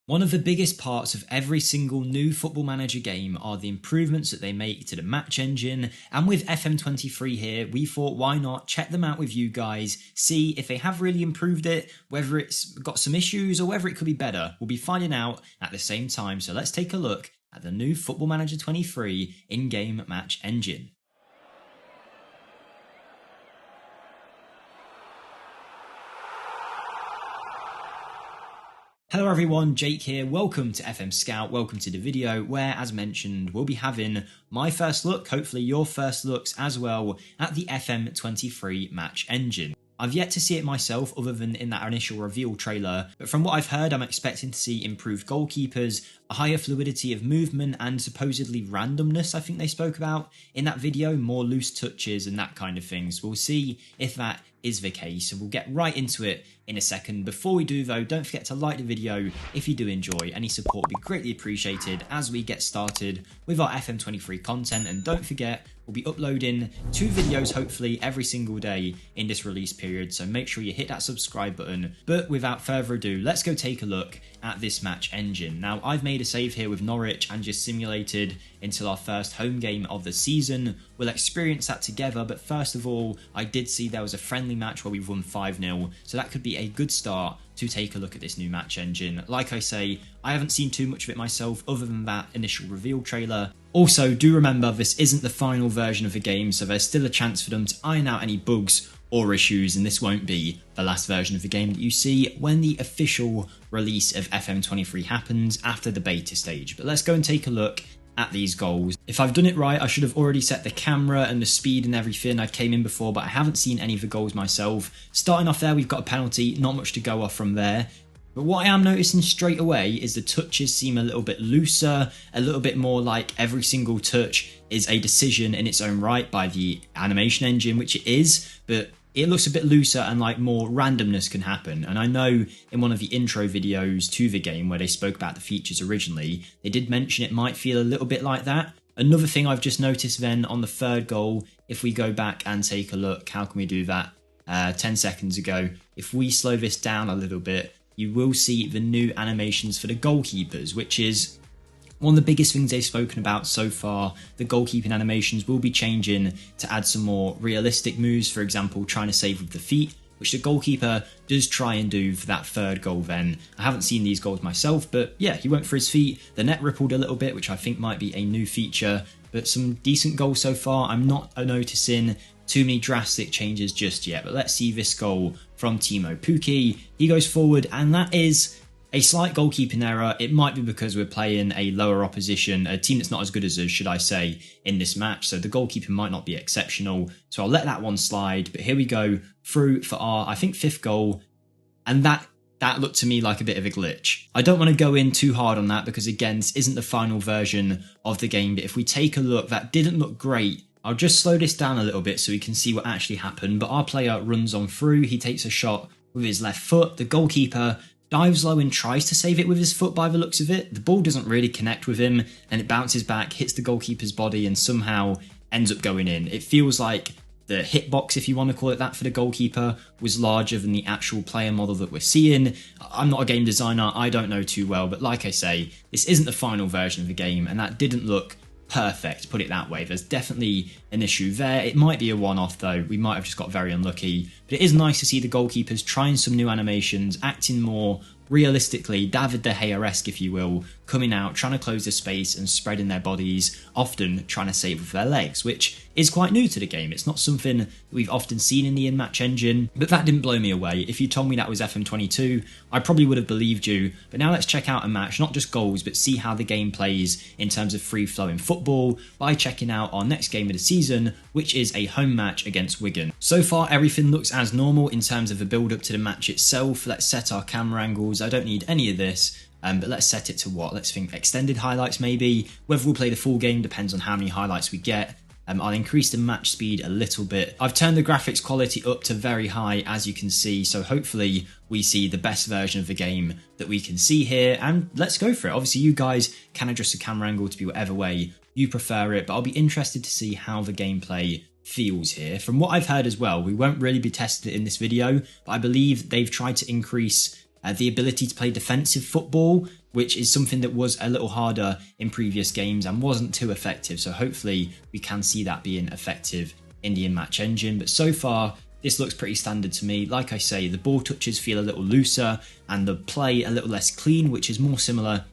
One of the biggest parts of every single new Football Manager game are the improvements that they make to the match engine, and with FM23 here, we thought why not check them out with you guys, see if they have really improved it, whether it's got some issues or whether it could be better. We'll be finding out at the same time, so let's take a look at the new Football Manager 23 in-game match engine. Hello everyone, Jake here, welcome to FMSCOUT, welcome to the video where, as mentioned, we'll be having my first look, hopefully your first looks as well, at the FM23 match engine. I've yet to see it myself other than in that initial reveal trailer, but from what I've heard I'm expecting to see improved goalkeepers, a higher fluidity of movement and supposedly randomness I think they spoke about in that video, more loose touches and that kind of thing. So we'll see if that is the case, and we'll get right into it in a second. Before we do though, don't forget to like the video if you do enjoy. Any support would be greatly appreciated as we get started with our FM23 content, and don't forget we'll be uploading 2 videos hopefully every single day in this release period, so make sure you hit that subscribe button. But without further ado, let's go take a look at this match engine. Now I've made a save here with Norwich and just simulated until our first home game of the season. We'll experience that together, but first of all I did see there was a friendly match where we won 5-0, so that could be a good start to take a look at this new match engine. Like I say, I haven't seen too much of it myself other than that initial reveal trailer. Also, do remember this isn't the final version of the game, so there's still a chance for them to iron out any bugs or issues, and this won't be the last version of the game that you see when the official release of FM23 happens after the beta stage. But let's go and take a look at these goals. If I've done it right, I should have already set the camera and the speed and everything. I came in before, but I haven't seen any of the goals myself. Starting off there, we've got a penalty, not much to go off from there. But what I am noticing straight away is the touches seem a little bit looser, a little bit more like every single touch is a decision in its own right by the animation engine, which it is, but it looks a bit looser and like more randomness can happen. And I know in one of the intro videos to the game where they spoke about the features originally, they did mention it might feel a little bit like that. Another thing I've just noticed then on the third goal, if we go back and take a look, how can we do that? 10 seconds ago, if we slow this down a little bit, you will see the new animations for the goalkeepers, which is one of the biggest things they've spoken about so far. The goalkeeping animations will be changing to add some more realistic moves, for example, trying to save with the feet, which the goalkeeper does try and do for that third goal then. I haven't seen these goals myself, but yeah, he went for his feet. The net rippled a little bit, which I think might be a new feature, but some decent goals so far. I'm not noticing too many drastic changes just yet, but let's see this goal from Timo Pukki. He goes forward, and that is a slight goalkeeping error. It might be because we're playing a lower opposition, a team that's not as good as us, should I say, in this match, so the goalkeeping might not be exceptional, so I'll let that one slide. But here we go through for our, I think, 5th goal, and that looked to me like a bit of a glitch. I don't want to go in too hard on that because, again, this isn't the final version of the game, but if we take a look, that didn't look great. I'll just slow this down a little bit so we can see what actually happened. But our player runs on through, he takes a shot with his left foot, the goalkeeper dives low and tries to save it with his foot by the looks of it. The ball doesn't really connect with him and it bounces back, hits the goalkeeper's body and somehow ends up going in. It feels like the hitbox, if you want to call it that, for the goalkeeper was larger than the actual player model that we're seeing. I'm not a game designer, I don't know too well, but like I say, this isn't the final version of the game and that didn't look perfect, put it that way. There's definitely an issue there. It might be a one-off though, we might have just got very unlucky, but it is nice to see the goalkeepers trying some new animations, acting more realistically, David De Gea-esque if you will, coming out, trying to close the space and spreading their bodies, often trying to save with their legs, which is quite new to the game. It's not something that we've often seen in the in-match engine, but that didn't blow me away. If you told me that was FM22, I probably would have believed you. But now let's check out a match, not just goals, but see how the game plays in terms of free-flowing football by checking out our next game of the season, which is a home match against Wigan. So far, everything looks as normal in terms of the build-up to the match itself. Let's set our camera angles. I don't need any of this. But let's set it to what? Let's think extended highlights maybe. Whether we'll play the full game depends on how many highlights we get. I'll increase the match speed a little bit. I've turned the graphics quality up to very high, as you can see, so hopefully we see the best version of the game that we can see here, and let's go for it. Obviously you guys can adjust the camera angle to be whatever way you prefer it, but I'll be interested to see how the gameplay feels here. From what I've heard as well, we won't really be testing it in this video, but I believe they've tried to increase the ability to play defensive football which is something that was a little harder in previous games and wasn't too effective. So hopefully we can see that being effective in the in-match engine. But so far, this looks pretty standard to me. Like I say, the ball touches feel a little looser and the play a little less clean, which is more similar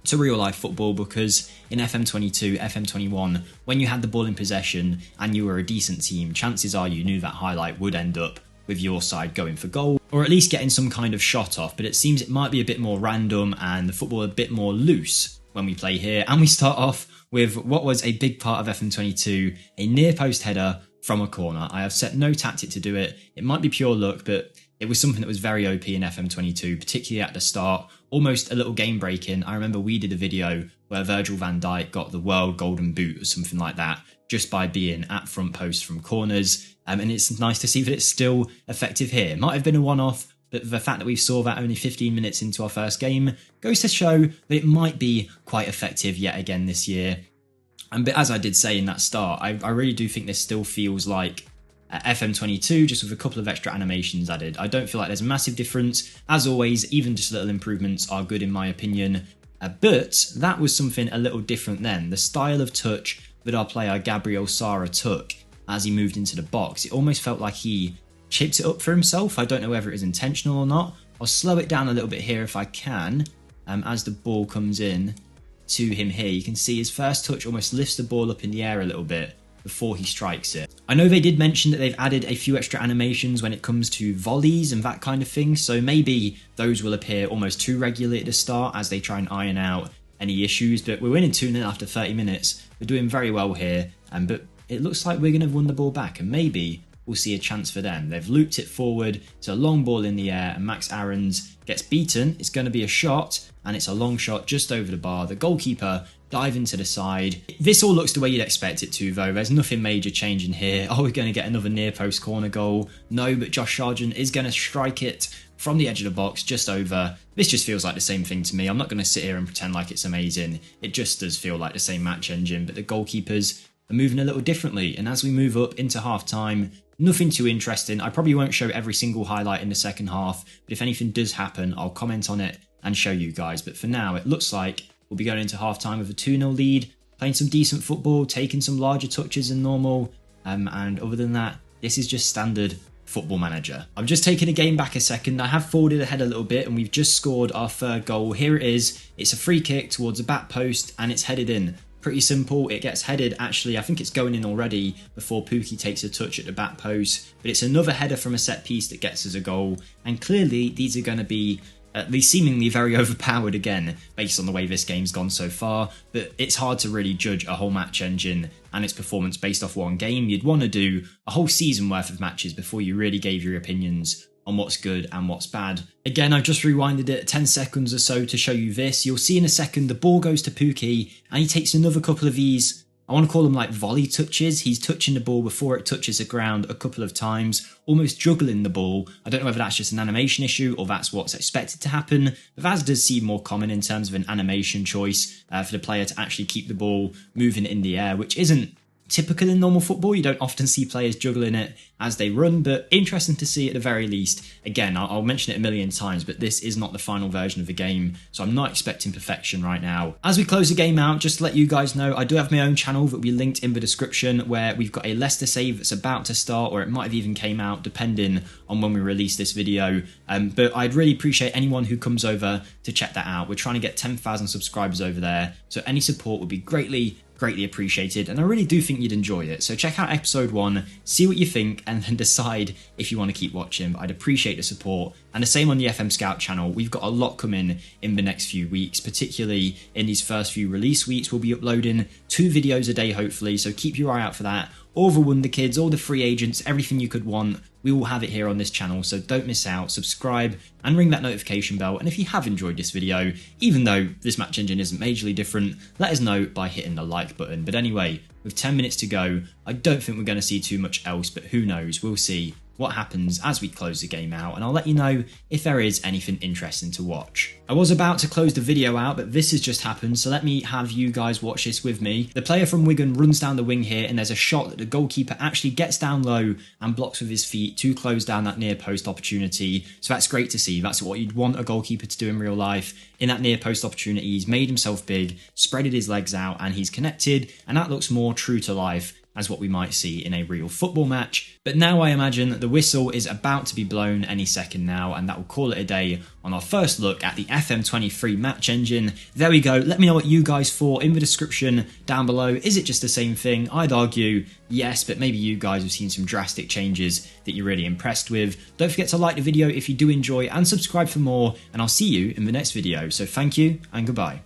to real life football, because in FM22, FM21, when you had the ball in possession and you were a decent team, chances are you knew that highlight would end up with your side going for goal, or at least getting some kind of shot off. But it seems it might be a bit more random and the football a bit more loose when we play here. And we start off with what was a big part of FM22, a near post header from a corner. I have set no tactic to do it. It might be pure luck, but it was something that was very OP in FM22, particularly at the start, almost a little game breaking. I remember we did a video where Virgil van Dijk got the world golden boot or something like that, just by being at front post from corners. And it's nice to see that it's still effective here. It might have been a one-off, but the fact that we saw that only 15 minutes into our first game goes to show that it might be quite effective yet again this year. But as I did say in that start, I really do think this still feels like FM22, just with a couple of extra animations added. I don't feel like there's a massive difference. As always, even just little improvements are good in my opinion. But that was something a little different then. The style of touch that our player Gabriel Sara took as he moved into the box, it almost felt like he chipped it up for himself. I don't know whether it was intentional or not. I'll slow it down a little bit here if I can. As the ball comes in to him here, you can see his first touch almost lifts the ball up in the air a little bit before he strikes it. I know they did mention that they've added a few extra animations when it comes to volleys and that kind of thing, so maybe those will appear almost too regularly at the start as they try and iron out any issues. But we're winning 2-0 after 30 minutes. We're doing very well here, but it looks like we're going to have won the ball back, and maybe we'll see a chance for them. They've looped it forward. It's a long ball in the air, and Max Aarons gets beaten. It's going to be a shot, and it's a long shot just over the bar. The goalkeeper diving to the side. This all looks the way you'd expect it to, though. There's nothing major changing here. Are we going to get another near post corner goal? No, but Josh Sargent is going to strike it from the edge of the box, just over. This just feels like the same thing to me. I'm not going to sit here and pretend like it's amazing. It just does feel like the same match engine, but the goalkeepers are moving a little differently. And as we move up into half time, nothing too interesting. I probably won't show every single highlight in the second half, but if anything does happen, I'll comment on it and show you guys. But for now, it looks like we'll be going into half time with a 2-0 lead, playing some decent football, taking some larger touches than normal. And other than that, this is just standard Football Manager. I'm just taking the game back a second. I have forwarded ahead a little bit and we've just scored our third goal. Here it is. It's a free kick towards the back post and it's headed in. Pretty simple. It gets headed, actually, I think it's going in already before Pukki takes a touch at the back post. But it's another header from a set piece that gets us a goal. And clearly, these are going to be at least seemingly very overpowered again, based on the way this game's gone so far. But it's hard to really judge a whole match engine and its performance based off one game. You'd want to do a whole season worth of matches before you really gave your opinions on what's good and what's bad. Again, I've just rewinded it 10 seconds or so to show you this. You'll see in a second the ball goes to Pukki and he takes another couple of these, I want to call them like volley touches. He's touching the ball before it touches the ground a couple of times, almost juggling the ball. I don't know whether that's just an animation issue or that's what's expected to happen, but that does seem more common in terms of an animation choice for the player to actually keep the ball moving in the air, which isn't typical in normal football. You don't often see players juggling it as they run, but interesting to see at the very least. Again, I'll mention it a million times, but this is not the final version of the game, so I'm not expecting perfection right now. As we close the game out, just to let you guys know, I do have my own channel that will be linked in the description where we've got a Leicester save that's about to start, or it might have even came out depending on when we release this video. But I'd really appreciate anyone who comes over to check that out. We're trying to get 10,000 subscribers over there, so any support would be greatly appreciated, and I really do think you'd enjoy it. So check out episode 1, see what you think, and then decide if you want to keep watching. But I'd appreciate the support, and the same on the FMSCOUT channel. We've got a lot coming in the next few weeks, particularly in these first few release weeks. We'll be uploading 2 videos a day hopefully, so keep your eye out for that. All the Wonderkids, all the free agents, everything you could want, we will have it here on this channel, so don't miss out. Subscribe and ring that notification bell, and if you have enjoyed this video, even though this match engine isn't majorly different, let us know by hitting the like button. But anyway, with 10 minutes to go, I don't think we're going to see too much else, but who knows, we'll see what happens as we close the game out, and I'll let you know if there is anything interesting to watch. I was about to close the video out, but this has just happened, so let me have you guys watch this with me. The player from Wigan runs down the wing here, and there's a shot that the goalkeeper actually gets down low and blocks with his feet to close down that near post opportunity. So that's great to see. That's what you'd want a goalkeeper to do in real life. In that near post opportunity, he's made himself big, spreaded his legs out, and he's connected, and that looks more true to life as what we might see in a real football match. But now I imagine that the whistle is about to be blown any second now, and that will call it a day on our first look at the FM23 match engine. There we go. Let me know what you guys thought in the description down below. Is it just the same thing? I'd argue yes, but maybe you guys have seen some drastic changes that you're really impressed with. Don't forget to like the video if you do enjoy, and subscribe for more, and I'll see you in the next video. So thank you and goodbye.